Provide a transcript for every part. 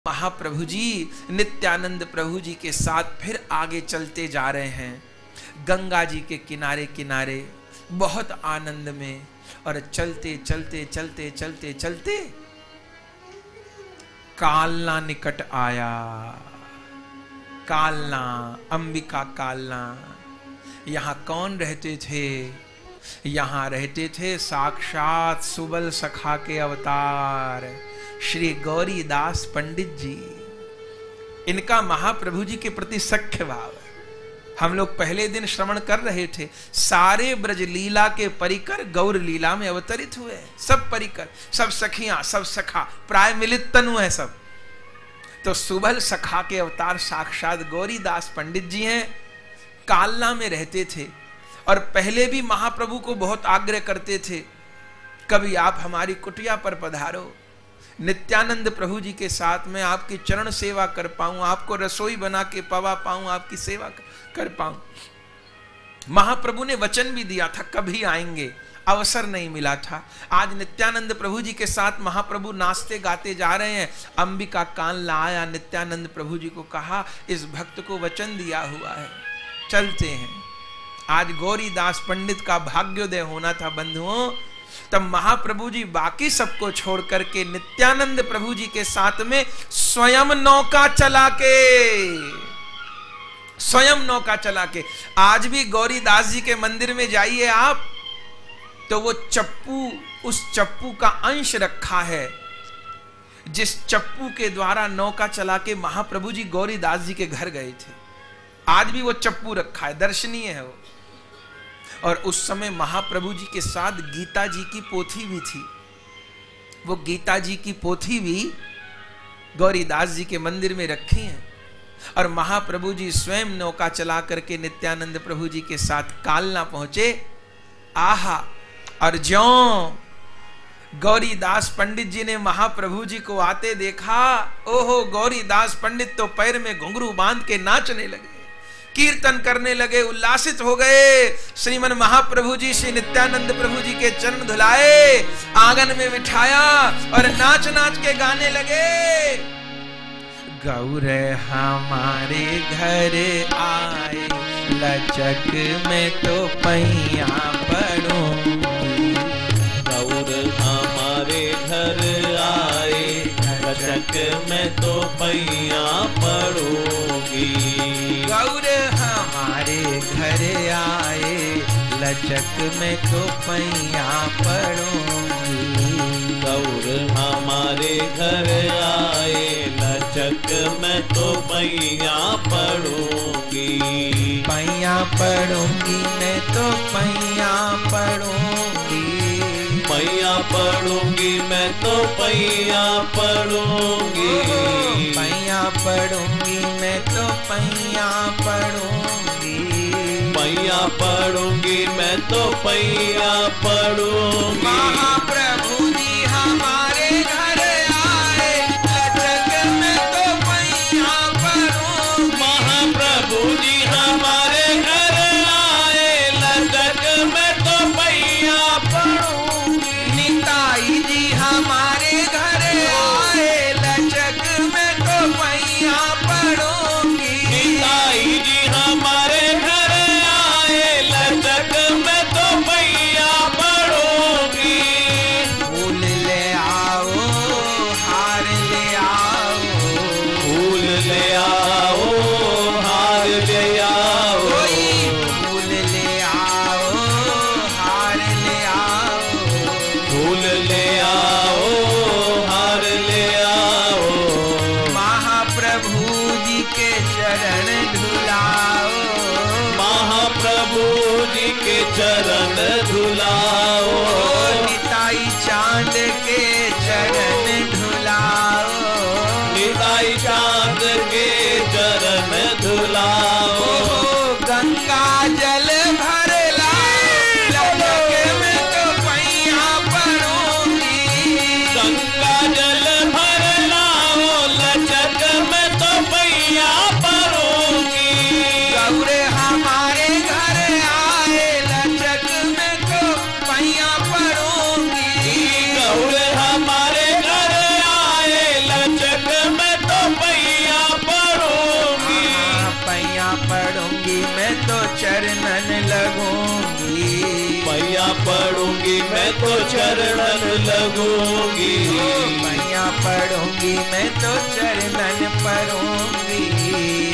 महाप्रभु जी नित्यानंद प्रभु जी के साथ फिर आगे चलते जा रहे हैं गंगा जी के किनारे किनारे बहुत आनंद में। और चलते चलते चलते चलते चलते कालना निकट आया। कालना, अंबिका कालना। यहां कौन रहते थे? यहां रहते थे साक्षात सुबल सखा के अवतार श्री गौरीदास पंडित जी। इनका महाप्रभु जी के प्रति सख्य भाव। हम लोग पहले दिन श्रवण कर रहे थे, सारे ब्रज लीला के परिकर गौर लीला में अवतरित हुए। सब परिकर, सब सखियां, सब सखा, प्राय मिलित तनु है सब। तो सुबल सखा के अवतार साक्षात गौरीदास पंडित जी हैं। कालना में रहते थे और पहले भी महाप्रभु को बहुत आग्रह करते थे, कभी आप हमारी कुटिया पर पधारो, नित्यानंद प्रभु जी के साथ में आपकी चरण सेवा कर पाऊं, आपको रसोई बना के पवा पाऊं, आपकी सेवा कर पाऊं। महाप्रभु ने वचन भी दिया था कभी आएंगे, अवसर नहीं मिला था। आज नित्यानंद प्रभु जी के साथ महाप्रभु नाचते गाते जा रहे हैं। अंबिका कालना आया, नित्यानंद प्रभु जी को कहा इस भक्त को वचन दिया हुआ है, चलते हैं। आज गौरीदास पंडित का भाग्योदय होना था बंधुओं। तब महाप्रभु जी बाकी सबको छोड़ करके नित्यानंद प्रभु जी के साथ में स्वयं नौका चला के आज भी गौरीदास जी के मंदिर में जाइए आप, तो वो चप्पू, उस चप्पू का अंश रखा है जिस चप्पू के द्वारा नौका चला के महाप्रभु जी गौरीदास जी के घर गए थे। आज भी वो चप्पू रखा है, दर्शनीय है वो। और उस समय महाप्रभु जी के साथ गीता जी की पोथी भी थी। वो गीता जी की पोथी भी गौरीदास जी के मंदिर में रखी है। और महाप्रभु जी स्वयं नौका चला करके नित्यानंद प्रभु जी के साथ कालना पहुंचे। आहा, और ज्यों गौरीदास पंडित जी ने महाप्रभु जी को आते देखा, ओहो, गौरीदास पंडित तो पैर में घुंघरू बांध के नाचने लगे, कीर्तन करने लगे, उल्लासित हो गए। श्रीमन महाप्रभु जी श्री नित्यानंद प्रभु जी के चरण धुलाए, आंगन में बिठाया और नाच नाच के गाने लगे। गौर हमारे घर आए, लचक में तो पैया पड़ूंगी। गौर हमारे घर आए, लचक में तो पैया पड़ूंगी। गौर हमारे घर आए, लचक में तो पैया पड़ूंगी। गौर हमारे घर आए, लचक में तो पैया पड़ूंगी। पैया पड़ूंगी मैं तो पैया पड़ूंगी। पैया पड़ूंगी मैं तो पैया पड़ूंगी। पैया पड़ूंगी मैं तो पैया पड़ूंगी। पैया पड़ूंगी मैं तो पैया पड़ूंगी। महाप्रभु जी हमारे घर आए, लचक में तो पैया पड़ूंगी। महाप्रभु जी हमारे घर आए, लचक में तो पैया पड़ूंगी। निताई जी हमारे घर आए, लचक में तो पैया पड़ूंगी। निताई जी हमारे घर आए, लचक में तो पैया पड़ूंगी। फूल ले आओ, हार ले आओ, फूल ले आओ, हार ले आओ। फूल ले आओ, हार ले आओ, फूल ले आओ, हार ले आओ। महाप्रभु जी के चरण धुलाओ। महाप्रभु जी के चरण धुलाओ। निताई चांद के चरण धुलाओ। निताई चांद के चरण धुलाओ। गंगा जल भर लाओ, लचक में तो पैया पड़ूंगी। गंगा जल भर लाओ, लचक में तो पैया पड़ूंगी। गौर हमारे घर आए, लचक में तो पैया पड़ूंगी। गौर हमारे घर आए, लचक में तो चरणन लगूंगी। पैया पढ़ूंगी मैं तो चरणन पढ़ूंगी।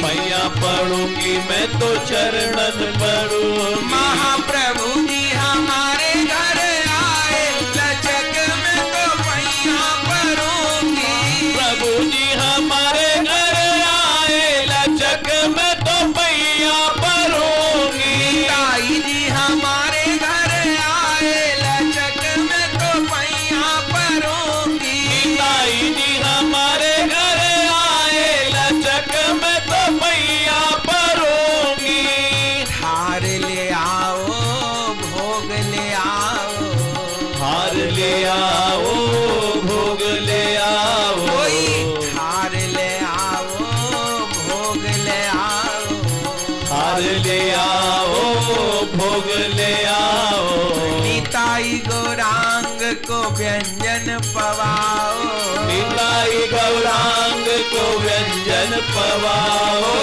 पैया पढ़ूंगी मैं तो चरणन पढ़ूंगी। महाप्रभु जी हमारे घर आए लचक में तो पैया पढ़ूंगी। प्रभु जी हमारे घर आए लचक में तो पैया पढ़ूंगी। ताई जी हमारे घर आए लचक में तो पैया पढ़ूंगी। ताई जी हमारे घर आए लचक में तो पैया पढ़ूंगी। हार ले आओ भोग ले आओ। हार ले आओ भोग ले आओ। कोई हार ले आओ भोग ले आओ। हार ले आओ भोग ले आओ। निताई गौरांग को व्यंजन पवाओ। निताई गौरांग को व्यंजन पवाओ।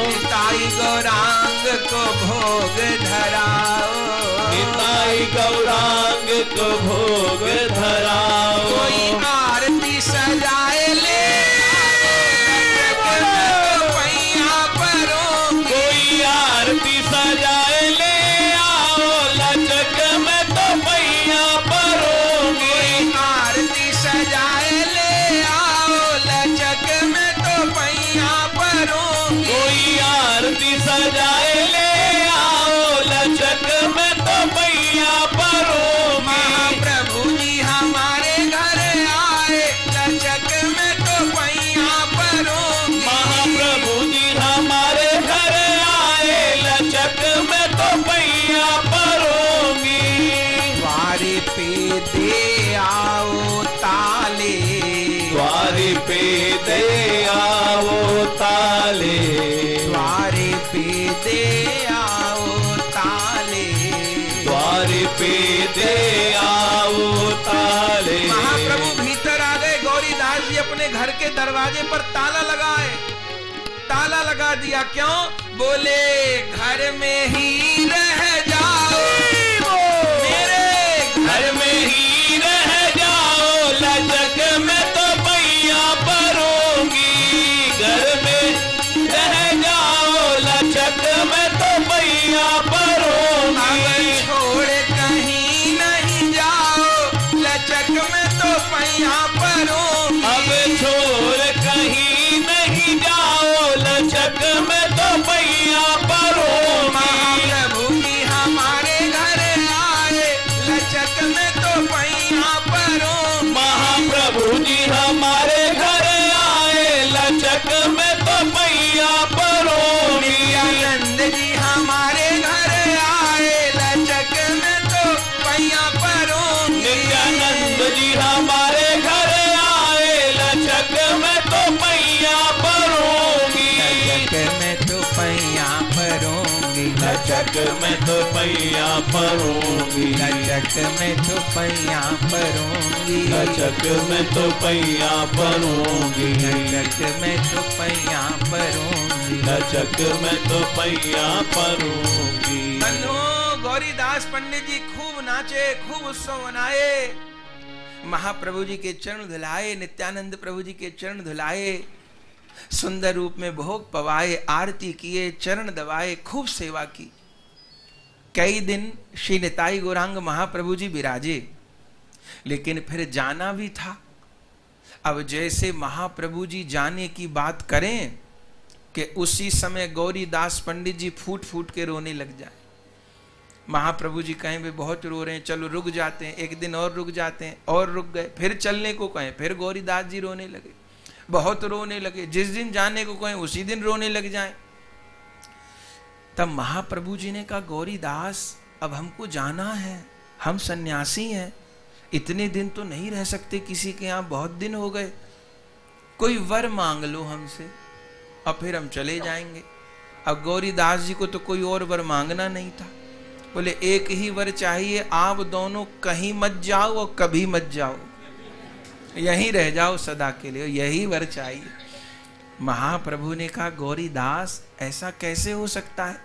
निताई गौरांग को भोग धराओ। निताई गौरांग को भोग धराओ। कोई आरती सजाए ले पैया परोंगी। कोई आरती सजाए ले आओ लचक में तो पैया परोंगी। आरती सजाए ले आओ लचक में तो पैया परोंगी। कोई आरती सजाए ले आओ लचक में तो पैया परोंगी। महाप्रभु जी हमारे घर आए लचक में तो पैया परोंगी। महाप्रभु जी हमारे घर आए लचक में तो पैया परोंगी। द्वारे पे दे आओ ताले। द्वारे पे दे आओ ताले। द्वारे पे दे आओ ताले। द्वारे पे दे आओ ताले। महाप्रभु भीतर आ गए। गौरीदास जी अपने घर के दरवाजे पर ताला लगाए। ताला लगा दिया। क्यों? बोले घर में ही रह जाओ। मेरे घर में ही रह जाओ लचक में तो पैया परोंगी। घर में रह जाओ लचक में तो पैया परोंगी। अब छोड़ कहीं नहीं जाओ लचक में तो पैया परोंगी। अब छोड़ कहीं नहीं जाओ लचक में तो पैया परोंगी। महाप्रभु जी हमारे घर आए लचक में तो पैया परोंगी। महाप्रभु जी हमारे घर आए लचक में तो पैया परोंगी। नित्यानंद जी हमारे घर आए लचक में तो पैया परोंगी। नित्यानंद जी हमारे घर आए लचक में तो पैया परोंगी। लचक में तो पैया परोंगी। लचक में तो पैया परोंगी। लचक में तो पैया परोंगी। लचक में तो पैया परोंगी। लचक में तो पैया परोंगी। लचक में तो पैया परोंगी। धन्यो गौरीदास पंडित जी खूब नाचे, खूब उत्सव मनाए, महाप्रभु जी के चरण धुलाए, नित्यानंद प्रभु जी के चरण धुलाए, सुंदर रूप में भोग पवाए, आरती किए, चरण दबाए, खूब सेवा की। कई दिन श्री निताई गौरांग महाप्रभु जी विराजे, लेकिन फिर जाना भी था। अब जैसे महाप्रभु जी जाने की बात करें कि उसी समय गौरीदास पंडित जी फूट फूट के रोने लग जाए। महाप्रभु जी कहें वे बहुत रो रहे हैं, चलो रुक जाते हैं, एक दिन और रुक जाते हैं, और रुक गए। फिर चलने को कहें, फिर गौरीदास जी रोने लगे, बहुत रोने लगे। जिस दिन जाने को कहें उसी दिन रोने लग जाएं। तब महाप्रभु जी ने कहा, गौरीदास अब हमको जाना है, हम सन्यासी हैं, इतने दिन तो नहीं रह सकते किसी के यहाँ, बहुत दिन हो गए, कोई वर मांग लो हमसे और फिर हम चले जाएंगे। अब गौरीदास जी को तो कोई और वर मांगना नहीं था। बोले एक ही वर चाहिए, आप दोनों कहीं मत जाओ और कभी मत जाओ, यहीं रह जाओ सदा के लिए, यही वर चाहिए। महाप्रभु ने कहा, गौरीदास ऐसा कैसे हो सकता है?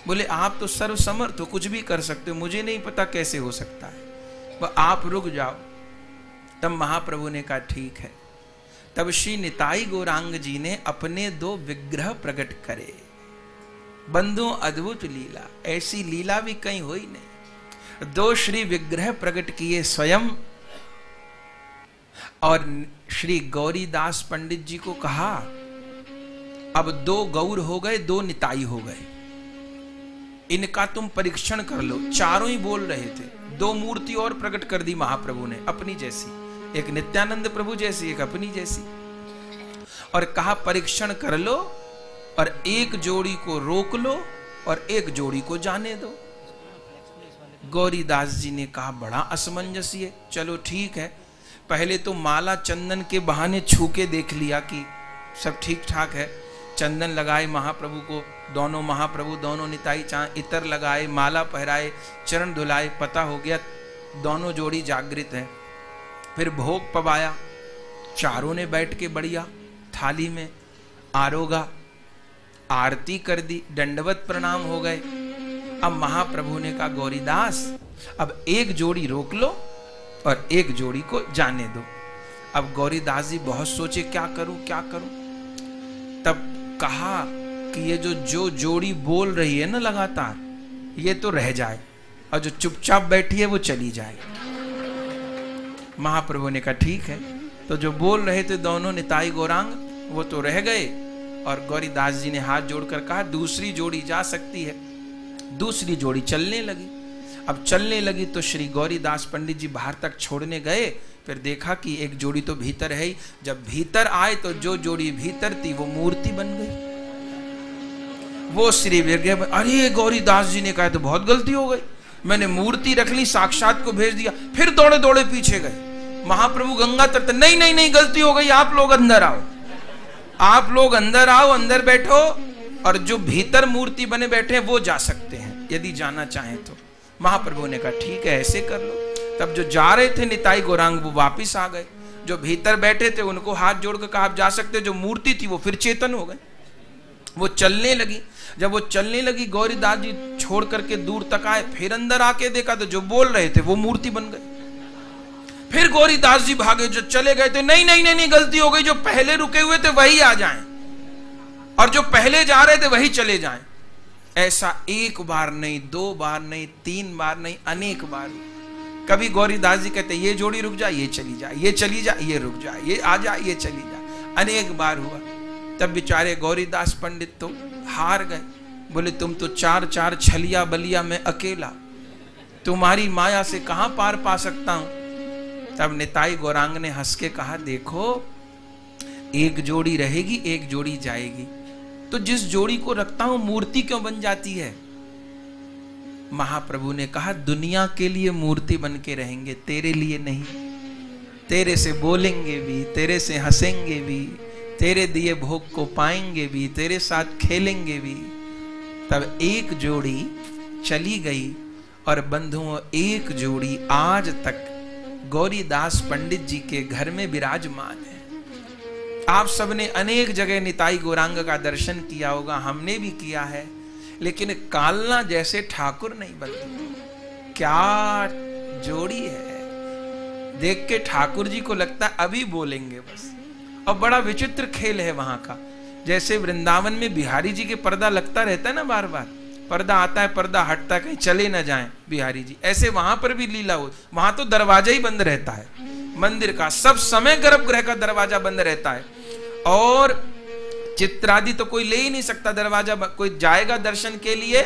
बोले आप तो सर्वसमर्थ हो, कुछ भी कर सकते हो, मुझे नहीं पता कैसे हो सकता है। वह आप रुक जाओ। तब महाप्रभु ने कहा ठीक है। तब श्री निताई गौरांग जी ने अपने 2 विग्रह प्रकट करे। बंधु अद्भुत लीला, ऐसी लीला भी कहीं हुई नहीं। 2 श्री विग्रह प्रकट किए स्वयं, और श्री गौरीदास पंडित जी को कहा अब 2 गौर हो गए, 2 निताई हो गए, इनका तुम परीक्षण कर लो। चारों ही बोल रहे थे। 2 मूर्ति और प्रकट कर दी महाप्रभु ने अपनी जैसी, एक नित्यानंद प्रभु जैसी, एक अपनी जैसी, और कहा परीक्षण कर लो, और एक जोड़ी को रोक लो और एक जोड़ी को जाने दो। गौरीदास जी ने कहा बड़ा असमंजस्य, चलो ठीक है। पहले तो माला चंदन के बहाने छू के देख लिया कि सब ठीक ठाक है। चंदन लगाए महाप्रभु को, दोनों महाप्रभु, दोनों निताई चां, इतर लगाए, माला पहराए, चरण धुलाए, पता हो गया दोनों जोड़ी जागृत है। फिर भोग पवाया, चारों ने बैठ के बढ़िया थाली में आरोगा, आरती कर दी, दंडवत प्रणाम हो गए। अब महाप्रभु ने कहा गौरीदास अब एक जोड़ी रोक लो और एक जोड़ी को जाने दो। अब गौरीदास जी बहुत सोचे क्या करूं क्या करूं। तब कहा कि ये जो जोड़ी बोल रही है ना लगातार, ये तो रह जाए, और जो चुपचाप बैठी है वो चली जाए। महाप्रभु ने कहा ठीक है। तो जो बोल रहे थे दोनों निताई गौरांग वो तो रह गए, और गौरीदास जी ने हाथ जोड़कर कहा दूसरी जोड़ी जा सकती है। दूसरी जोड़ी चलने लगी। अब चलने लगी तो श्री गौरीदास पंडित जी बाहर तक छोड़ने गए, फिर देखा कि एक जोड़ी तो भीतर है ही। जब भीतर आए तो जो जोड़ी भीतर थी वो मूर्ति बन गई। वो श्री विग्रह, अरे गौरीदास जी ने कहा तो बहुत गलती हो गई, मैंने मूर्ति रख ली, साक्षात को भेज दिया। फिर दौड़े दौड़े पीछे गए। महाप्रभु गंगा तट, नहीं नहीं नहीं गलती हो गई, आप लोग अंदर आओ, आप लोग अंदर आओ, अंदर बैठो, और जो भीतर मूर्ति बने बैठे हैं वो जा सकते हैं यदि जाना चाहें तो। महाप्रभु ने कहा ठीक है ऐसे कर लो। तब जो जा रहे थे निताई गौरांग वो वापिस आ गए, जो भीतर बैठे थे उनको हाथ जोड़कर कहा आप जा सकते। जो मूर्ति थी वो फिर चेतन हो गए, वो चलने लगी। जब वो चलने लगी गौरीदास जी छोड़ करके दूर तक आए, फिर अंदर आके देखा तो जो बोल रहे थे वो मूर्ति बन गई। फिर गौरीदास जी भागे, जो चले गए थे नहीं नहीं नहीं नहीं गलती हो गई, जो पहले रुके हुए थे वही आ जाएं, और जो पहले जा रहे थे वही चले जाएं। ऐसा 1 बार नहीं, 2 बार नहीं, 3 बार नहीं, अनेक बार। कभी गौरीदास जी कहते ये जोड़ी रुक जा, ये चली जा, ये चली जा, ये रुक जा, ये आ जा, ये चली जा। अनेक बार हुआ। तब बेचारे गौरीदास पंडित तो हार गए, बोले तुम तो 4 छलिया बलिया में अकेला, तुम्हारी माया से कहां पार पा सकता हूं। तब निताई गौरांग ने हंस के कहा देखो एक जोड़ी रहेगी, एक जोड़ी जाएगी, तो जिस जोड़ी को रखता हूं मूर्ति क्यों बन जाती है। महाप्रभु ने कहा दुनिया के लिए मूर्ति बन के रहेंगे, तेरे लिए नहीं। तेरे से बोलेंगे भी, तेरे से हंसेंगे भी, तेरे दिए भोग को पाएंगे भी, तेरे साथ खेलेंगे भी। तब एक जोड़ी चली गई, और बंधुओं एक जोड़ी आज तक गौरीदास पंडित जी के घर में विराजमान है। आप सबने अनेक जगह निताई गौरांग का दर्शन किया होगा, हमने भी किया है, लेकिन कालना जैसे ठाकुर नहीं बनते। क्या जोड़ी है, देख के ठाकुर जी को लगता है अभी बोलेंगे बस। और बड़ा विचित्र खेल है वहां का, जैसे वृंदावन में बिहारी जी के पर्दा लगता रहता है ना, बार बार पर्दा आता है, पर्दा हटता है, कहीं चले ना जाएं बिहारी जी, ऐसे वहां पर भी लीला हो। वहां तो दरवाजा ही बंद रहता है मंदिर का, सब समय गर्भगृह का दरवाजा बंद रहता है, और चित्रादि तो कोई ले ही नहीं सकता दरवाजा। कोई जाएगा दर्शन के लिए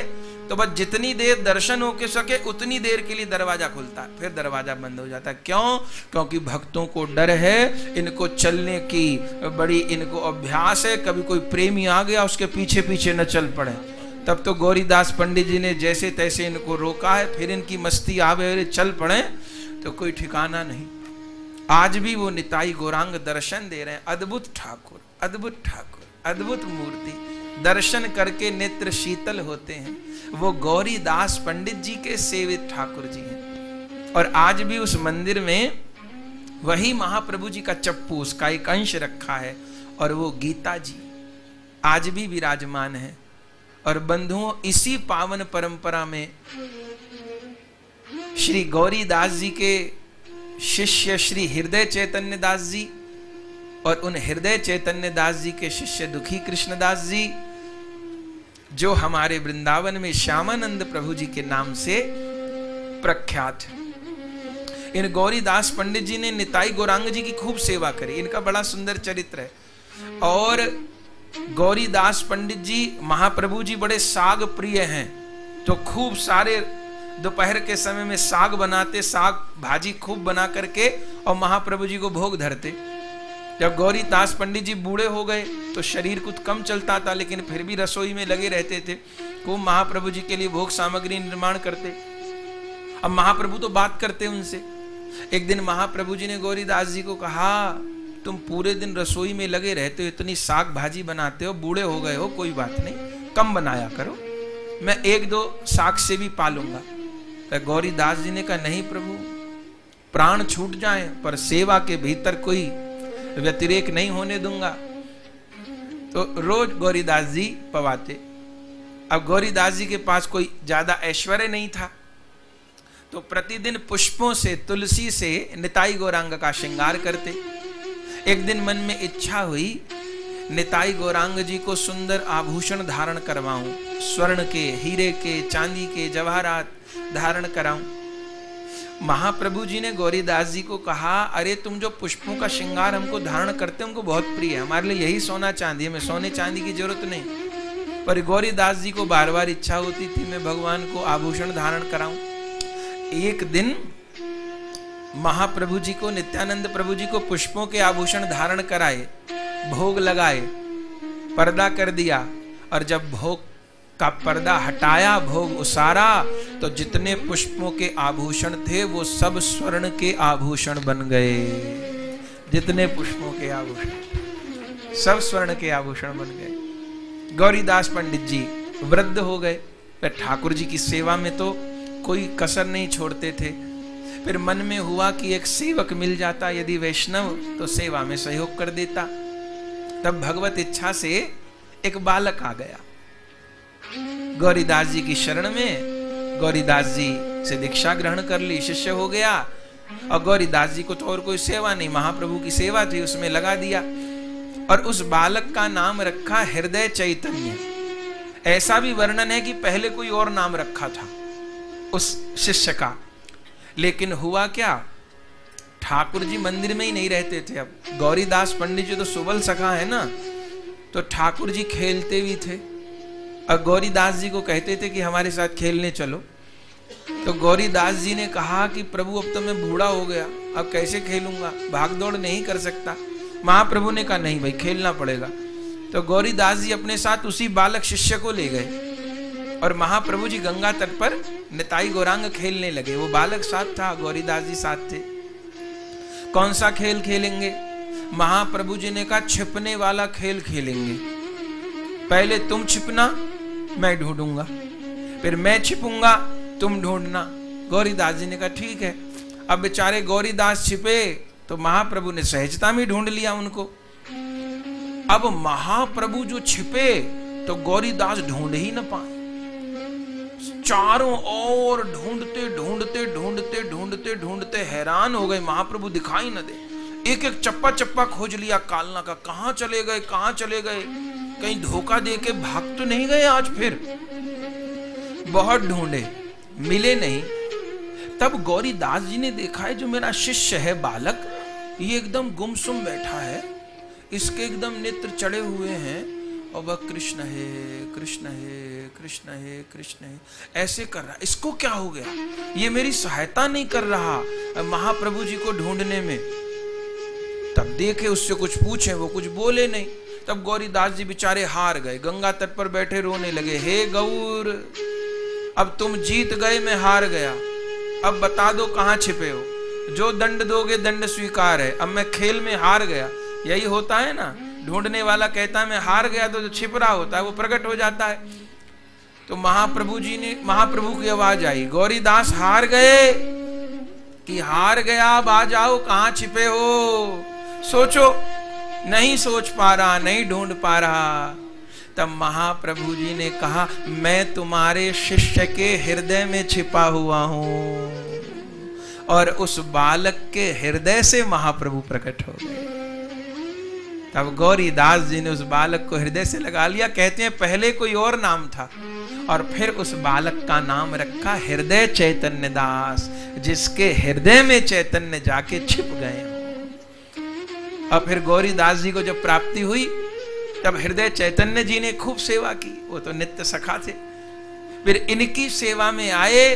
तो बस जितनी देर दर्शन हो के सके उतनी देर के लिए दरवाजा खुलता है, फिर दरवाजा बंद हो जाता है। क्यों? क्योंकि भक्तों को डर है, इनको चलने की बड़ी इनको अभ्यास है, कभी कोई प्रेमी आ गया उसके पीछे पीछे न चल पड़े। तब तो गौरीदास पंडित जी ने जैसे तैसे इनको रोका है, फिर इनकी मस्ती आवे चल पड़े तो कोई ठिकाना नहीं। आज भी वो निताई गौरांग दर्शन दे रहे हैं। अद्भुत ठाकुर, अद्भुत ठाकुर, अद्भुत मूर्ति, दर्शन करके नेत्र शीतल होते हैं। वो गौरीदास पंडित जी के सेवित ठाकुर जी हैं। और आज भी उस मंदिर में वही महाप्रभु जी का चप्पू, उसका एक अंश रखा है, और वो गीता जी आज भी विराजमान है। और बंधुओं इसी पावन परंपरा में श्री गौरी दास जी के शिष्य श्री हृदय चैतन्य दास जी और उन हृदय चैतन्य दास जी के शिष्य दुखी कृष्णदास जी, जो हमारे वृंदावन में श्यामानंद प्रभु जी के नाम से प्रख्यात है। इन गौरीदास पंडित जी ने निताई गौरांग जी की खूब सेवा करी। इनका बड़ा सुंदर चरित्र है। और गौरीदास पंडित जी महाप्रभु जी बड़े साग प्रिय हैं, तो खूब सारे दोपहर के समय में साग बनाते, साग भाजी खूब बना करके और महाप्रभु जी को भोग धरते। जब गौरीदास पंडित जी बूढ़े हो गए तो शरीर कुछ कम चलता था, लेकिन फिर भी रसोई में लगे रहते थे, खूब महाप्रभु जी के लिए भोग सामग्री निर्माण करते। अब महाप्रभु तो बात करते उनसे। एक दिन महाप्रभु जी ने गौरीदास जी को कहा, तुम पूरे दिन रसोई में लगे रहते हो, इतनी साग भाजी बनाते हो, बूढ़े हो गए हो, कोई बात नहीं, कम बनाया करो, मैं 1-2 साग से भी पालूंगा। तो गौरीदास जी ने कहा, नहीं प्रभु, प्राण छूट जाए पर सेवा के भीतर कोई व्यतिरेक नहीं होने दूंगा। तो रोज गौरीदास जी पवाते। अब गौरीदास जी के पास कोई ज्यादा ऐश्वर्य नहीं था, तो प्रतिदिन पुष्पों से, तुलसी से निताई गौरांग का श्रृंगार करते। एक दिन मन में इच्छा हुई, निताई गौरांग जी को सुंदर आभूषण धारण करवाऊं, स्वर्ण के, हीरे के, चांदी के, जवाहरात धारण कराऊं। महाप्रभु जी ने गौरीदास जी को कहा, अरे तुम जो पुष्पों का श्रृंगार हमको धारण करते हमको बहुत प्रिय है, हमारे लिए यही सोना चांदी है, हमें सोने चांदी की जरूरत नहीं। पर गौरीदास जी को बार बार इच्छा होती थी मैं भगवान को आभूषण धारण कराऊं। एक दिन महाप्रभु जी को, नित्यानंद प्रभु जी को पुष्पों के आभूषण धारण कराए, भोग लगाए, पर्दा कर दिया, और जब भोग का पर्दा हटाया, भोग उसारा, तो जितने पुष्पों के आभूषण थे वो सब स्वर्ण के आभूषण बन गए। जितने पुष्पों के आभूषण सब स्वर्ण के आभूषण बन गए। गौरीदास पंडित जी वृद्ध हो गए, पर ठाकुर जी की सेवा में तो कोई कसर नहीं छोड़ते थे। फिर मन में हुआ कि एक सेवक मिल जाता, यदि वैष्णव, तो सेवा में सहयोग कर देता। तब भगवत इच्छा से एक बालक आ गया गौरीदास जी की शरण में। गौरीदास जी से दीक्षा ग्रहण कर ली, शिष्य हो गया। और गौरीदास जी को तो और कोई सेवा नहीं, महाप्रभु की सेवा थी, उसमें लगा दिया। और उस बालक का नाम रखा हृदय चैतन्य। ऐसा भी वर्णन है कि पहले कोई और नाम रखा था उस शिष्य का। लेकिन हुआ क्या, ठाकुर जी मंदिर में ही नहीं रहते थे। अब गौरीदास पंडित जी तो सुबल सखा है ना, तो ठाकुर जी खेलते भी थे और गौरीदास जी को कहते थे कि हमारे साथ खेलने चलो। तो गौरीदास जी ने कहा कि प्रभु अब तो मैं बूढ़ा हो गया, अब कैसे खेलूंगा, भाग दौड़ नहीं कर सकता। महाप्रभु ने कहा नहीं भाई, खेलना पड़ेगा। तो गौरीदास जी अपने साथ उसी बालक शिष्य को ले गए और महाप्रभु जी गंगा तट पर निताई गौरांग खेलने लगे। वो बालक साथ था, गौरीदास जी साथ थे। कौन सा खेल खेलेंगे? महाप्रभु जी ने कहा छिपने वाला खेल खेलेंगे। पहले तुम छिपना, मैं ढूंढूंगा, फिर मैं छिपूंगा, तुम ढूंढना। गौरीदास जी ने कहा ठीक है। अब बेचारे गौरीदास छिपे तो महाप्रभु ने सहजता में ढूंढ लिया उनको। अब महाप्रभु जो छिपे तो गौरीदास ढूंढ ही न पाए। चारों ओर ढूंढते ढूंढते ढूंढते ढूंढते ढूंढते हैरान हो गए, महाप्रभु दिखाई न दे। एक एक चप्पा चप्पा खोज लिया कालना का, कहां चले गए, कहां चले गए, कहीं धोखा दे के भाग तो नहीं गए आज। फिर बहुत ढूंढे, मिले नहीं। तब गौरीदास जी ने देखा है जो मेरा शिष्य है बालक, ये एकदम गुमसुम बैठा है, इसके एकदम नेत्र चढ़े हुए हैं और वह कृष्ण है कृष्ण है कृष्ण है कृष्ण है ऐसे कर रहा। इसको क्या हो गया? ये मेरी सहायता नहीं कर रहा महाप्रभु जी को ढूंढने में। तब देखे, उससे कुछ पूछे, वो कुछ बोले नहीं। तब गौरीदास जी बेचारे हार गए, गंगा तट पर बैठे रोने लगे। हे गौर, अब तुम जीत गए, मैं हार गया, अब बता दो कहां छिपे हो, जो दंड दोगे दंड स्वीकार है। अब मैं खेल में हार गया। यही होता है ना, ढूंढने वाला कहता है मैं हार गया, तो जो छिप रहा होता है वो प्रकट हो जाता है। तो महाप्रभु की आवाज आई, गौरीदास हार गए कि हार गया, अब आ जाओ, कहां छिपे हो, सोचो। नहीं सोच पा रहा, नहीं ढूंढ पा रहा। तब महाप्रभु जी ने कहा मैं तुम्हारे शिष्य के हृदय में छिपा हुआ हूं। और उस बालक के हृदय से महाप्रभु प्रकट हो गए। तब गौरीदास जी ने उस बालक को हृदय से लगा लिया। कहते हैं पहले कोई और नाम था और फिर उस बालक का नाम रखा हृदय चैतन्य दास, जिसके हृदय में चैतन्य जाके छिप गए। और फिर गौरीदास जी को जब प्राप्ति हुई तब हृदय चैतन्य जी ने खूब सेवा की, वो तो नित्य सखा थे। फिर इनकी सेवा में आए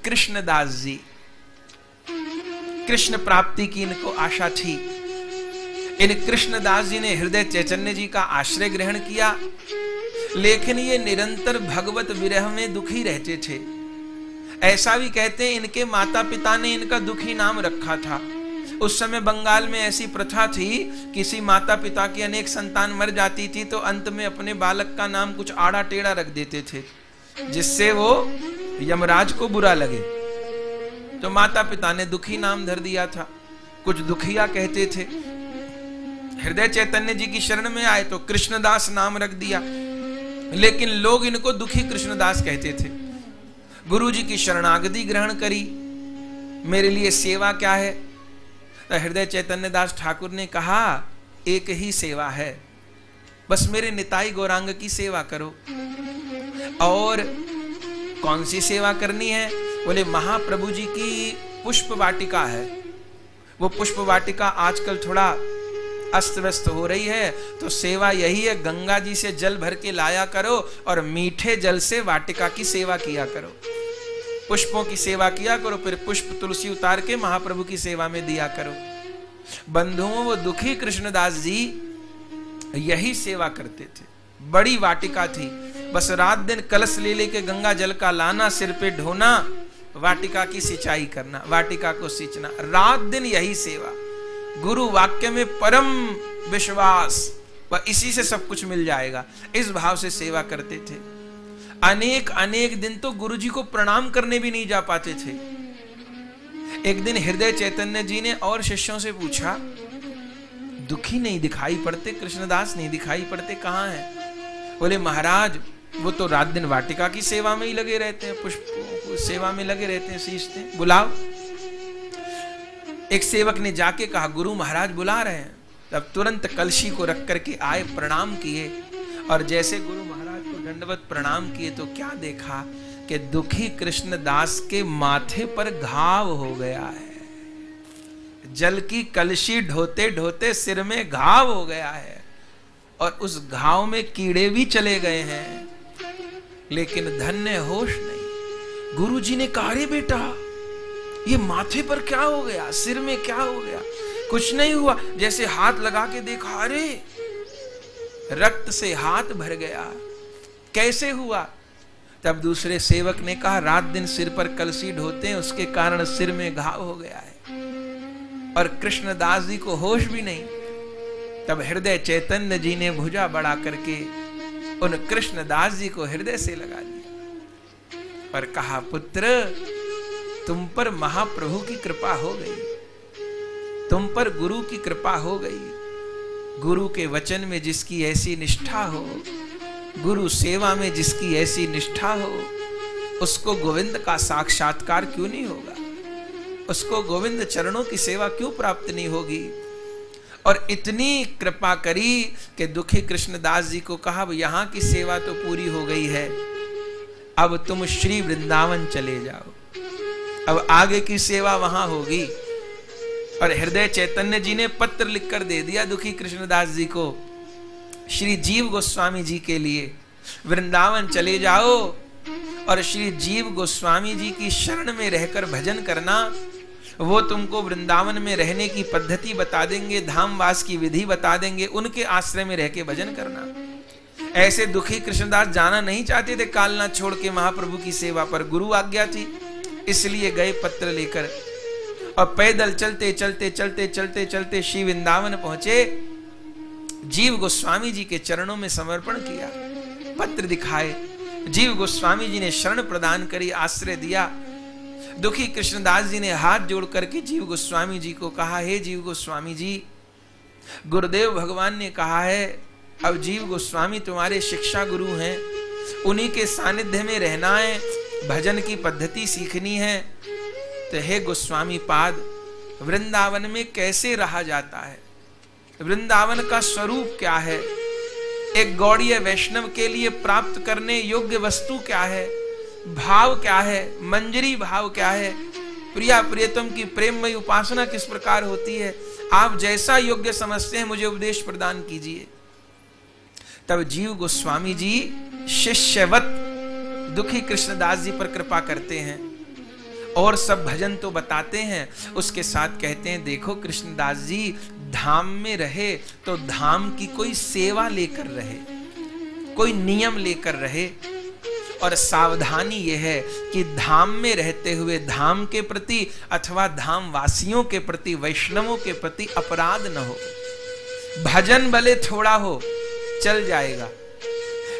कृष्णदास जी। कृष्ण प्राप्ति की इनको आशा थी। इन कृष्णदास जी ने हृदय चैतन्य जी का आश्रय ग्रहण किया, लेकिन ये निरंतर भगवत विरह में दुखी रहते थे। ऐसा भी कहते हैं इनके माता पिता ने इनका दुखी नाम रखा था। उस समय बंगाल में ऐसी प्रथा थी, किसी माता पिता की अनेक संतान मर जाती थी तो अंत में अपने बालक का नाम कुछ आड़ा टेढ़ा रख देते थे, जिससे वो यमराज को बुरा लगे। तो माता पिता ने दुखी नाम धर दिया था, कुछ दुखिया कहते थे। हृदय चैतन्य जी की शरण में आए तो कृष्णदास नाम रख दिया, लेकिन लोग इनको दुखी कृष्णदास कहते थे। गुरु जी की शरणागति ग्रहण करी, मेरे लिए सेवा क्या है? तो हृदय चैतन्य दास ठाकुर ने कहा एक ही सेवा है, बस मेरे निताई गौरांग की सेवा करो। और कौन सी सेवा करनी है? बोले महाप्रभु जी की पुष्प वाटिका है, वो पुष्प वाटिका आजकल थोड़ा अस्त व्यस्त हो रही है, तो सेवा यही है, गंगा जी से जल भर के लाया करो और मीठे जल से वाटिका की सेवा किया करो, पुष्पों की सेवा किया करो, फिर पुष्प तुलसी उतार के महाप्रभु की सेवा में दिया करो। बंधुओं, वो दुखी कृष्णदास जी यही सेवा करते थे। बड़ी वाटिका थी, बस रात दिन कलश ले लेके गंगा जल का लाना, सिर पे ढोना, वाटिका की सिंचाई करना, वाटिका को सींचना, रात दिन यही सेवा। गुरु वाक्य में परम विश्वास, वह इसी से सब कुछ मिल जाएगा, इस भाव से सेवा करते थे। अनेक अनेक दिन तो गुरु जी को प्रणाम करने भी नहीं जा पाते थे। एक दिन हृदय चैतन्य जी ने और शिष्यों से पूछा, दुखी नहीं दिखाई पड़ते, कृष्णदास नहीं दिखाई पड़ते, कहाँ हैं? बोले महाराज वो तो रात दिन वाटिका की सेवा में ही लगे रहते हैं, पुष्प सेवा में लगे रहते हैं, सींचते हैं, बुलाओ। एक सेवक ने जाके कहा गुरु महाराज बुला रहे हैं। तब तुरंत कलशी को रख करके आए, प्रणाम किए, और जैसे गुरु महाराज को दंडवत प्रणाम किए तो क्या देखा कि दुखी कृष्णदास के माथे पर घाव हो गया है। जल की कलशी ढोते ढोते सिर में घाव हो गया है, और उस घाव में कीड़े भी चले गए हैं, लेकिन धन्य होश नहीं। गुरु जी ने कहा रे बेटा ये माथे पर क्या हो गया, सिर में क्या हो गया? कुछ नहीं हुआ। जैसे हाथ लगा के देखा, अरे रक्त से हाथ भर गया, कैसे हुआ? तब दूसरे सेवक ने कहा रात दिन सिर पर कलसी ढोते हैं, उसके कारण सिर में घाव हो गया है। और कृष्णदास जी को होश भी नहीं। तब हृदय चैतन्य जी ने भुजा बढ़ा करके उन कृष्णदास जी को हृदय से लगा लिया और कहा पुत्र तुम पर महाप्रभु की कृपा हो गई, तुम पर गुरु की कृपा हो गई। गुरु के वचन में जिसकी ऐसी निष्ठा हो, गुरु सेवा में जिसकी ऐसी निष्ठा हो, उसको गोविंद का साक्षात्कार क्यों नहीं होगा? उसको गोविंद चरणों की सेवा क्यों प्राप्त नहीं होगी? और इतनी कृपा करी कि दुखी कृष्णदास जी को कहा यहाँ की सेवा तो पूरी हो गई है, अब तुम श्री वृंदावन चले जाओ, अब आगे की सेवा वहां होगी। और हृदय चैतन्य जी ने पत्र लिखकर दे दिया दुखी कृष्णदास जी को, श्री जीव गोस्वामी जी के लिए वृंदावन चले जाओ और श्री जीव गोस्वामी जी की शरण में रहकर भजन करना, वो तुमको वृंदावन में रहने की पद्धति बता देंगे, धामवास की विधि बता देंगे, उनके आश्रय में रह के भजन करना। ऐसे दुखी कृष्णदास जाना नहीं चाहते थे कालना छोड़ के महाप्रभु की सेवा, पर गुरु आज्ञा थी इसलिए गए पत्र लेकर, और पैदल चलते चलते चलते चलते चलते श्री वृंदावन पहुंचे, जीव गोस्वामी जी के चरणों में समर्पण किया, पत्र दिखाए, जीव गोस्वामी जी ने शरण प्रदान करी, आश्रय दिया। दुखी कृष्णदास जी ने हाथ जोड़ करके जीव गोस्वामी जी को कहा, हे जीव गोस्वामी जी, गुरुदेव भगवान ने कहा है अब जीव गोस्वामी तुम्हारे शिक्षा गुरु हैं, उन्हीं के सानिध्य में रहना है, भजन की पद्धति सीखनी है, तो हे गोस्वामी पाद, वृंदावन में कैसे रहा जाता है? वृंदावन का स्वरूप क्या है? एक गौड़ीय वैष्णव के लिए प्राप्त करने योग्य वस्तु क्या है? भाव क्या है? मंजरी भाव क्या है? प्रिया प्रियतम की प्रेममयी उपासना किस प्रकार होती है? आप जैसा योग्य समझते हैं मुझे उपदेश प्रदान कीजिए। तब जीव गोस्वामी जी शिष्यवत दुखी कृष्णदास जी पर कृपा करते हैं और सब भजन तो बताते हैं, उसके साथ कहते हैं देखो कृष्णदास जी, धाम में रहे तो धाम की कोई सेवा लेकर रहे, कोई नियम लेकर रहे, और सावधानी यह है कि धाम में रहते हुए धाम के प्रति अथवा धाम वासियों के प्रति, वैष्णवों के प्रति अपराध न हो। भजन भले थोड़ा हो चल जाएगा,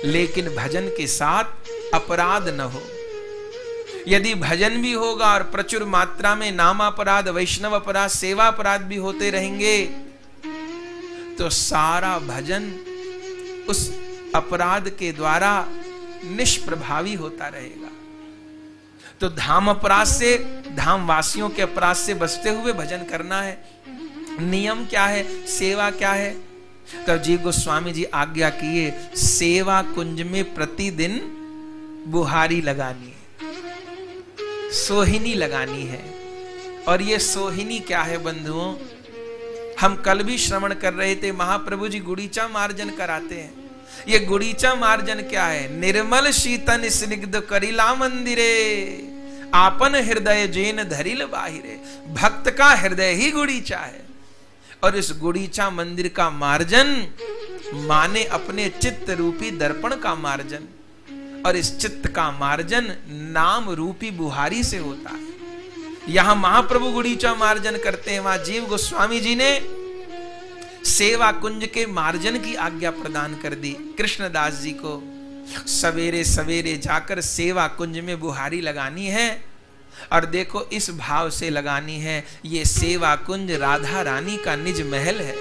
लेकिन भजन के साथ अपराध न हो। यदि भजन भी होगा और प्रचुर मात्रा में नाम अपराध, वैष्णव अपराध, सेवा अपराध भी होते रहेंगे, तो सारा भजन उस अपराध के द्वारा निष्प्रभावी होता रहेगा। तो धाम अपराध से, धाम वासियों के अपराध से बचते हुए भजन करना है। नियम क्या है? सेवा क्या है? तो जीव गोस्वामी जी आज्ञा किए, सेवा कुंज में प्रतिदिन बुहारी लगानी है, सोहिनी लगानी है। और ये सोहिनी क्या है बंधुओं? हम कल भी श्रवण कर रहे थे, महाप्रभु जी गुड़ीचा मार्जन कराते हैं। ये गुड़ीचा मार्जन क्या है? निर्मल शीतन स्निग्ध करिला मंदिरे, आपन हृदय जैन धरिल बाहिरे। भक्त का हृदय ही गुड़ीचा है, और इस गुड़ीचा मंदिर का मार्जन माने अपने चित्त रूपी दर्पण का मार्जन, और इस चित्त का मार्जन नाम रूपी बुहारी से होता है। यहां महाप्रभु गुड़ीचा मार्जन करते हैं, वहां जीव गोस्वामी जी ने सेवा कुंज के मार्जन की आज्ञा प्रदान कर दी कृष्णदास जी को। सवेरे सवेरे जाकर सेवा कुंज में बुहारी लगानी है, और देखो इस भाव से लगानी है, ये सेवा कुंज राधा रानी का निज महल है,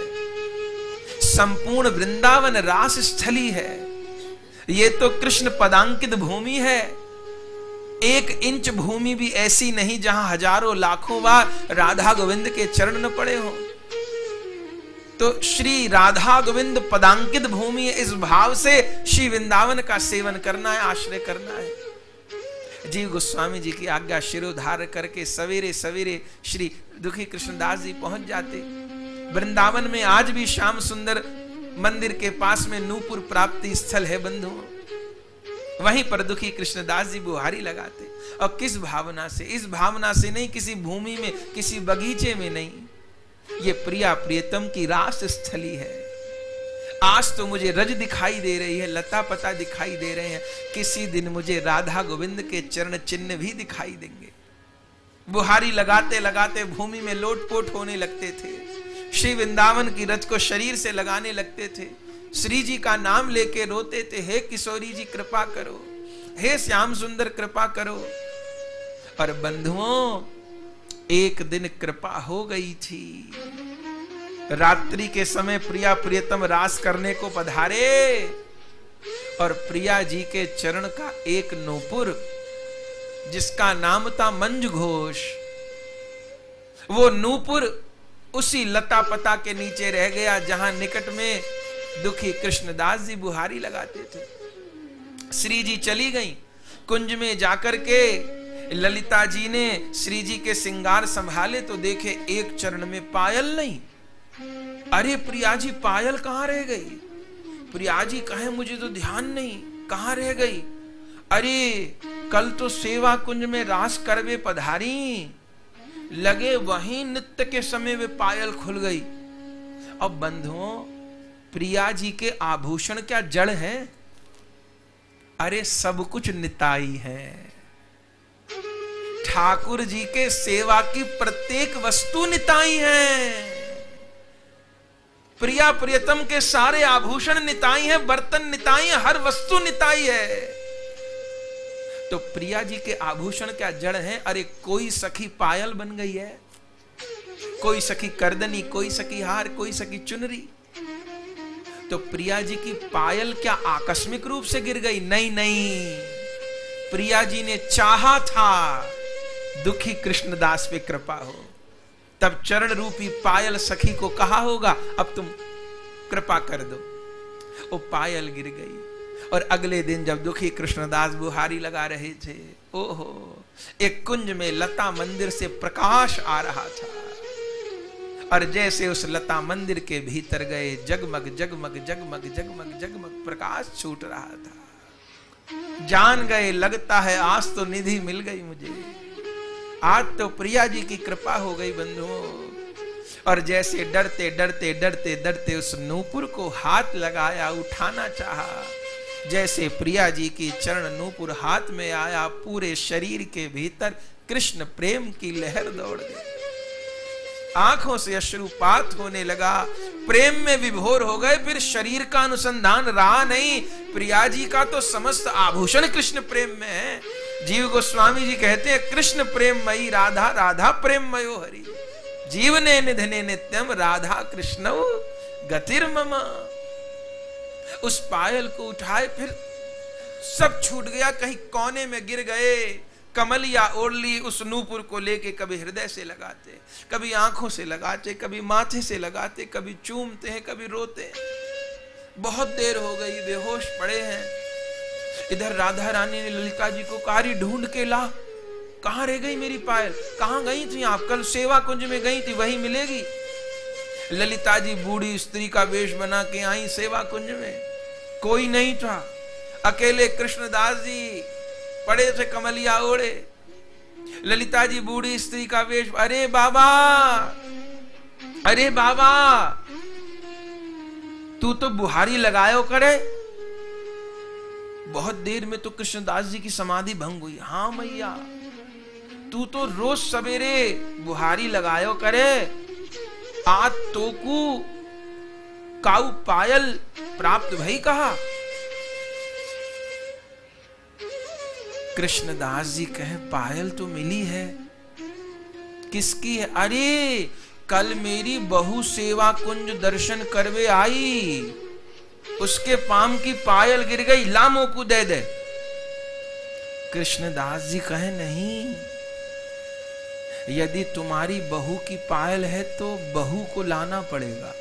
संपूर्ण वृंदावन रास स्थली है, ये तो कृष्ण पदांकित भूमि है। 1 इंच भूमि भी ऐसी नहीं जहां हजारों लाखों बार राधा गोविंद के चरण न पड़े हो। तो श्री राधा गोविंद पदांकित भूमि है, इस भाव से श्री वृंदावन का सेवन करना है, आश्रय करना है। जीव गोस्वामी जी की आज्ञा शिरोधार करके सवेरे सवेरे श्री दुखी कृष्णदास जी पहुंच जाते। वृंदावन में आज भी श्याम सुंदर मंदिर के पास में नूपुर प्राप्ति स्थल है बंधुओं, वहीं पर दुखी कृष्णदास जी बुहारी लगाते। और किस भावना से? इस भावना से नहीं, किसी भूमि में, किसी बगीचे में नहीं, ये प्रिया प्रियतम की रास स्थली है। आज तो मुझे रज दिखाई दे रही है, लता पता दिखाई दे रहे हैं, किसी दिन मुझे राधा गोविंद के चरण चिन्ह भी दिखाई देंगे। बुहारी लगाते लगाते भूमि में लोटपोट होने लगते थे, श्री वृंदावन की रज को शरीर से लगाने लगते थे, श्री जी का नाम लेके रोते थे, हे किशोरी जी कृपा करो, हे श्याम सुंदर कृपा करो। और बंधुओं, एक दिन कृपा हो गई थी। रात्रि के समय प्रिया प्रियतम रास करने को पधारे, और प्रिया जी के चरण का एक नूपुर जिसका नाम था मंज घोष, वो नूपुर उसी लता पता के नीचे रह गया जहां निकट में दुखी कृष्णदास जी बुहारी लगाते थे। श्री जी चली गई, कुंज में जाकर के ललिता जी ने श्री जी के श्रृंगार संभाले तो देखे एक चरण में पायल नहीं। अरे प्रिया जी पायल कहां रह गई? प्रिया जी कहे मुझे तो ध्यान नहीं, कहां रह गई? अरे कल तो सेवा कुंज में रास करवे पधारी, लगे वहीं नित्य के समय वे पायल खुल गई। अब बंधुओं, प्रिया जी के आभूषण क्या जड़ है? अरे सब कुछ निताई है। ठाकुर जी के सेवा की प्रत्येक वस्तु निताई है। प्रिया प्रियतम के सारे आभूषण निताई हैं, बर्तन निताई हैं, हर वस्तु निताई है। तो प्रिया जी के आभूषण क्या जड़ हैं? अरे कोई सखी पायल बन गई है, कोई सखी करदनी, कोई सखी हार, कोई सखी चुनरी। तो प्रिया जी की पायल क्या आकस्मिक रूप से गिर गई? नहीं नहीं, प्रिया जी ने चाहा था दुखी कृष्णदास पे कृपा हो। तब चरण रूपी पायल सखी को कहा होगा अब तुम कृपा कर दो, वो पायल गिर गई। और अगले दिन जब दुखी कृष्णदास बुहारी लगा रहे थे, ओहो, एक कुंज में लता मंदिर से प्रकाश आ रहा था, और जैसे उस लता मंदिर के भीतर गए, जगमग जगमग जगमग जगमग जगमग प्रकाश छूट रहा था। जान गए लगता है आज तो निधि मिल गई मुझे, आज तो प्रिया जी की कृपा हो गई बंधुओं। और जैसे डरते डरते डरते डरते उस नूपुर को हाथ लगाया, उठाना चाहा, जैसे प्रिया जी की चरण नूपुर हाथ में आया, पूरे शरीर के भीतर कृष्ण प्रेम की लहर दौड़ गई। आंखों से अश्रुपात होने लगा, प्रेम में विभोर हो गए। फिर शरीर का अनुसंधान रहा नहीं, प्रिया जी का तो समस्त आभूषण कृष्ण प्रेम में है। जीव गोस्वामी जी कहते हैं, कृष्ण प्रेममयी राधा, राधा प्रेममयो हरि, जीवने निधने नित्यम राधा कृष्ण गतिर्मम। उस पायल को उठाए, फिर सब छूट गया, कहीं कोने में गिर गए। कमलिया ओढ़ ली, उस नूपुर को लेके कभी हृदय से लगाते, कभी आंखों से लगाते, कभी माथे से लगाते, कभी चूमते हैं, कभी रोते हैं। बहुत देर हो गई, बेहोश पड़े हैं। इधर राधा रानी ने ललिता जी को कहा, ढूंढ के ला, कहां रह गई मेरी पायल, कहां गई थी आप, कल सेवा कुंज में गई थी, वही मिलेगी। ललिता जी बूढ़ी स्त्री का वेश बना के आई सेवा कुंज में, कोई नहीं था, अकेले कृष्णदास जी पड़े थे कमलिया ओढ़े। ललिता जी बूढ़ी स्त्री का वेश, अरे बाबा, अरे बाबा, तू तो बुहारी लगायो करे। बहुत देर में तो कृष्णदास जी की समाधि भंग हुई। हाँ मैया, तू तो रोज सवेरे बुहारी लगायो करे, आज तोकू काऊ पायल प्राप्त भई कहा। कृष्णदास जी कहे, पायल तो मिली है, किसकी है? अरे कल मेरी बहू सेवा कुंज दर्शन करवे आई, उसके पाम की पायल गिर गई, लामो को दे दे। कृष्णदास जी कहे, नहीं, यदि तुम्हारी बहू की पायल है तो बहू को लाना पड़ेगा।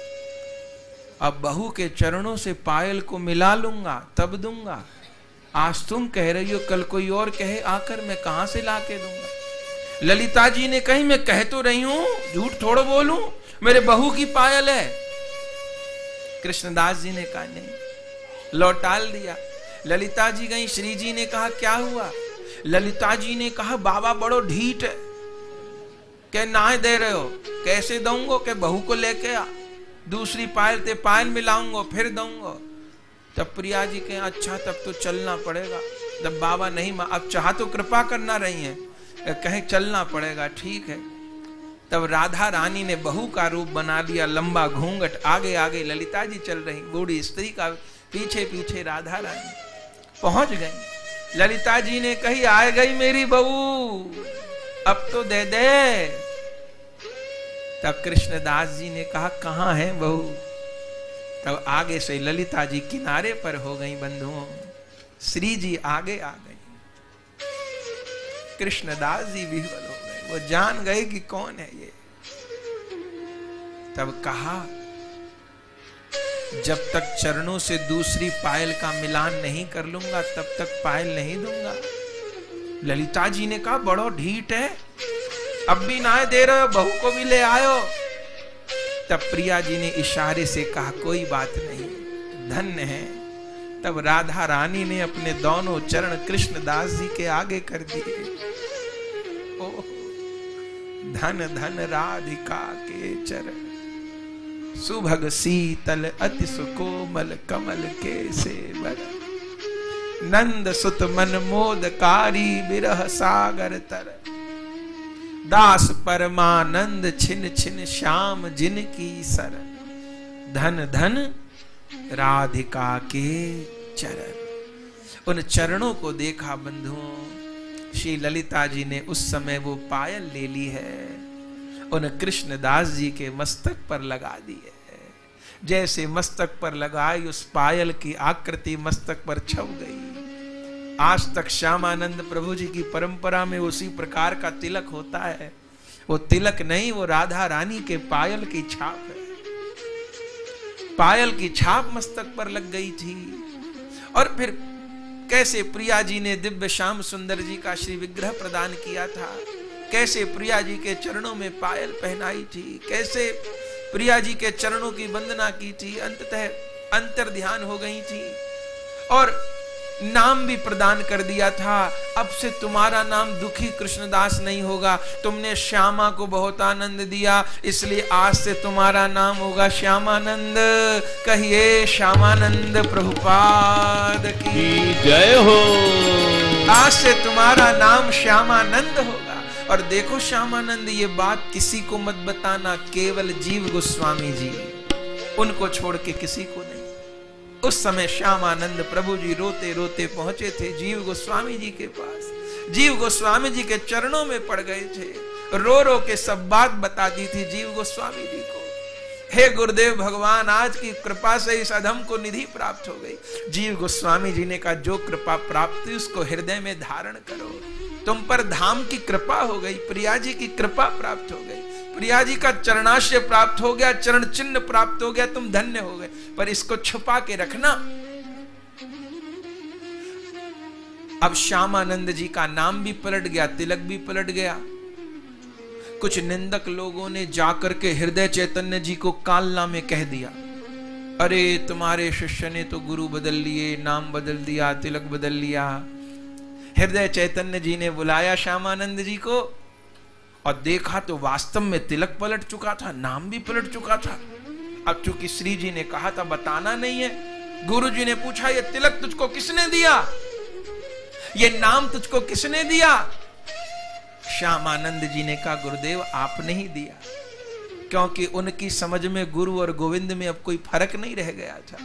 अब बहू के चरणों से पायल को मिला लूंगा तब दूंगा। आज तुम कह रही हो, कल कोई और कहे आकर, मैं कहां से लाके दूंगा। ललिता जी ने कही, मैं कह तो रही हूं, झूठ थोड़ा बोलूं, मेरे बहू की पायल है। कृष्णदास जी ने कहा नहीं, लौटाल दिया। ललिता जी गई, श्री जी ने कहा क्या हुआ? ललिता जी ने कहा, बाबा बड़ो ढीठ है, क्या ना दे रहे हो, कैसे दूंगो, के बहू को लेके आ, दूसरी पायल ते पायल मिलाऊंगो फिर दूंगो। तब प्रिया जी कहें, अच्छा तब तो चलना पड़ेगा। जब बाबा नहीं, अब चाह तो कृपा करना रही है, कहे चलना पड़ेगा, ठीक है। तब राधा रानी ने बहू का रूप बना लिया, लंबा घूंघट, आगे आगे ललिता जी चल रही, बूढ़ी स्त्री का पीछे पीछे राधा रानी पहुंच गई। ललिता जी ने कही, आ गई मेरी बहू, अब तो दे दे। तब कृष्णदास जी ने कहा, कहां है बहू? तब आगे से ललिता जी किनारे पर हो गई बंधुओं, श्री जी आगे आ गई, कृष्णदास जी विह्वल हो गए, वो जान गए कि कौन है ये। तब कहा, जब तक चरणों से दूसरी पायल का मिलान नहीं कर लूंगा तब तक पायल नहीं दूंगा। ललिता जी ने कहा, बड़ो ढीठ है, अब भी ना दे रहे हो, बहू को भी ले आयो। तब प्रिया जी ने इशारे से कहा, कोई बात नहीं, धन्य है। तब राधा रानी ने अपने दोनों चरण कृष्णदास जी के आगे कर दिए। ओ धन धन राधिका के चरण, सुभग शीतल अति सुकोमल कमल के सेवर, नंद सुत मन मोदकारी बिरह सागर तर, दास परमानंद छिन छिन श्याम जिनकी सरन, धन धन राधिका के चरण। उन चरणों को देखा बंधुओं, श्री ललिता जी ने उस समय वो पायल ले ली है, उन कृष्णदास जी के मस्तक पर लगा दी है। जैसे मस्तक पर लगाई, उस पायल की आकृति मस्तक पर छप गई। आज तक श्यामानंद प्रभु जी की परंपरा में उसी प्रकार का तिलक होता है। वो तिलक नहीं, वो राधा रानी के पायल की छाप है। पायल की छाप मस्तक पर लग गई थी। और फिर कैसे प्रिया जी ने दिव्य श्याम सुंदर जी का श्री विग्रह प्रदान किया था, कैसे प्रिया जी के चरणों में पायल पहनाई थी, कैसे प्रिया जी के चरणों की वंदना की थी, अंततः अंतर ध्यान हो गई थी और नाम भी प्रदान कर दिया था। अब से तुम्हारा नाम दुखी कृष्णदास नहीं होगा, तुमने श्यामा को बहुत आनंद दिया, इसलिए आज से तुम्हारा नाम होगा श्यामानंद। कहिए श्यामानंद प्रभुपाद की जय हो। आज से तुम्हारा नाम श्यामानंद होगा। और देखो श्यामानंद, ये बात किसी को मत बताना, केवल जीव गोस्वामी जी, उनको छोड़ के किसी को नहीं। उस समय श्यामानंद प्रभु जी रोते रोते पहुंचे थे जीव गोस्वामी जी के पास। जीव गोस्वामी जी के चरणों में पड़ गए थे, रो रो के सब बात बता दी थी जीव गोस्वामी जी को। हे गुरुदेव भगवान, आज की कृपा से इस अधम को निधि प्राप्त हो गई। जीव गोस्वामी जी ने कहा, जो कृपा प्राप्त हुई उसको हृदय में धारण करो। तुम पर धाम की कृपा हो गई, प्रिया जी की कृपा प्राप्त हो गई, प्रिया जी का चरणाश्रय प्राप्त हो गया, चरण चिन्ह प्राप्त हो गया, तुम धन्य हो गए। पर इसको छुपा के रखना। अब श्यामानंद जी का नाम भी पलट गया, तिलक भी पलट गया। कुछ निंदक लोगों ने जाकर के हृदय चैतन्य जी को कालना में कह दिया, अरे तुम्हारे शिष्य ने तो गुरु बदल लिए, नाम बदल दिया, तिलक बदल लिया। हृदय चैतन्य जी ने बुलाया श्यामानंद जी को और देखा तो वास्तव में तिलक पलट चुका था, नाम भी पलट चुका था। अब चूंकि श्री जी ने कहा था बताना नहीं है, गुरु जी ने पूछा, ये तिलक तुझको किसने दिया, ये नाम तुझको किसने दिया? श्यामानंद जी ने कहा, गुरुदेव आपने ही दिया, क्योंकि उनकी समझ में गुरु और गोविंद में अब कोई फर्क नहीं रह गया था।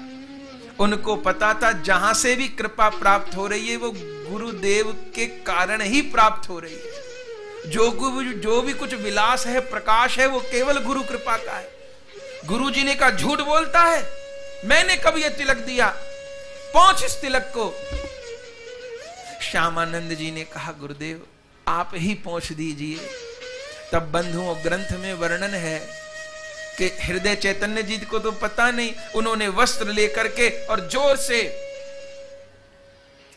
उनको पता था जहां से भी कृपा प्राप्त हो रही है वो गुरुदेव के कारण ही प्राप्त हो रही है। जो भी कुछ विलास है, प्रकाश है, वो केवल गुरु कृपा का है। गुरु जी ने कहा झूठ बोलता है, मैंने कब ये तिलक दिया, पहुंच इस तिलक को। श्यामानंद जी ने कहा, गुरुदेव आप ही पहुंच दीजिए। तब बंधुओं ग्रंथ में वर्णन है कि हृदय चैतन्य जी को तो पता नहीं, उन्होंने वस्त्र लेकर के और जोर से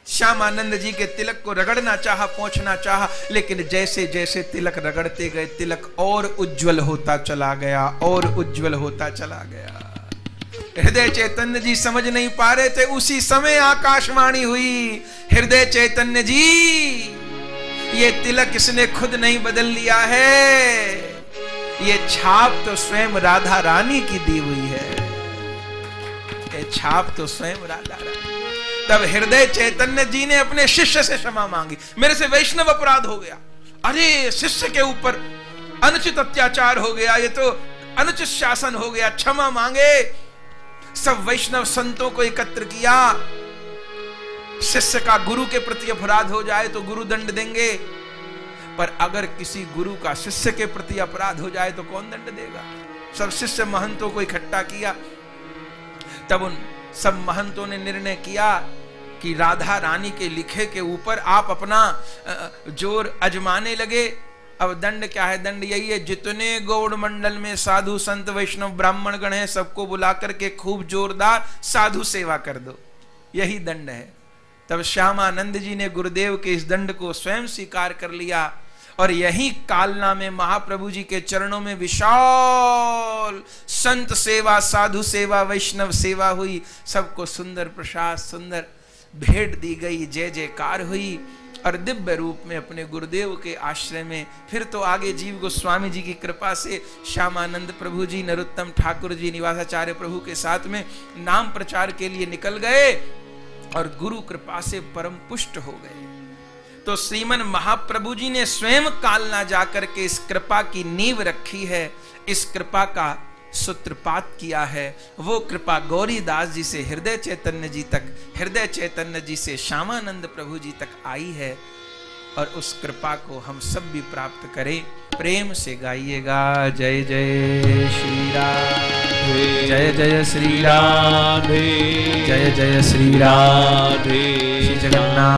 श्यामानंद जी के तिलक को रगड़ना चाहा, पहुंचना चाहा, लेकिन जैसे जैसे तिलक रगड़ते गए तिलक और उज्जवल होता चला गया, और उज्जवल होता चला गया। हृदय चैतन्य जी समझ नहीं पा रहे थे। उसी समय आकाशवाणी हुई, हृदय चैतन्य जी ये तिलक इसने खुद नहीं बदल लिया है, ये छाप तो स्वयं राधा रानी की दी हुई है, ये छाप तो स्वयं राधा रानी। तब हृदय चैतन्य जी ने अपने शिष्य से क्षमा मांगी, मेरे से वैष्णव अपराध हो गया, अरे शिष्य के ऊपर अनुचित अत्याचार हो गया, ये तो अनुचित शासन हो गया, क्षमा मांगे। सब वैष्णव संतों को एकत्र किया। शिष्य का गुरु के प्रति अपराध हो जाए तो गुरु दंड देंगे, पर अगर किसी गुरु का शिष्य के प्रति अपराध हो जाए तो कौन दंड देगा? सब शिष्य महंतों को इकट्ठा किया। तब उन सब महंतों ने निर्णय किया कि राधा रानी के लिखे के ऊपर आप अपना जोर अजमाने लगे। अब दंड क्या है? दंड यही है, जितने गौड़ मंडल में साधु संत वैष्णव ब्राह्मण गण हैं सबको बुला करके खूब जोरदार साधु सेवा कर दो, यही दंड है। तब श्यामानंद जी ने गुरुदेव के इस दंड को स्वयं स्वीकार कर लिया और यही कालना में महाप्रभु जी के चरणों में विशाल संत सेवा, साधु सेवा, वैष्णव सेवा हुई। सबको सुंदर प्रसाद, सुंदर भेंट दी गई, जय जयकार हुई और दिव्य रूप में अपने गुरुदेव के आश्रय में फिर तो आगे जीव गोस्वामी जी की कृपा से श्यामानंद प्रभु जी, नरोत्तम ठाकुर जी, निवासाचार्य प्रभु के साथ में नाम प्रचार के लिए निकल गए और गुरु कृपा से परम पुष्ट हो गए। तो श्रीमन महाप्रभु जी ने स्वयं कालना जाकर के इस कृपा की नींव रखी है, इस कृपा का सूत्रपात किया है। वो कृपा गौरीदास जी से हृदय चैतन्य जी तक, हृदय चैतन्य जी से श्यामानंद प्रभु जी तक आई है और उस कृपा को हम सब भी प्राप्त करें। प्रेम से गाइएगा, जय जय श्री राधे, जय जय श्री राधे, जय जय श्री राधे, श्री जगन्नाथ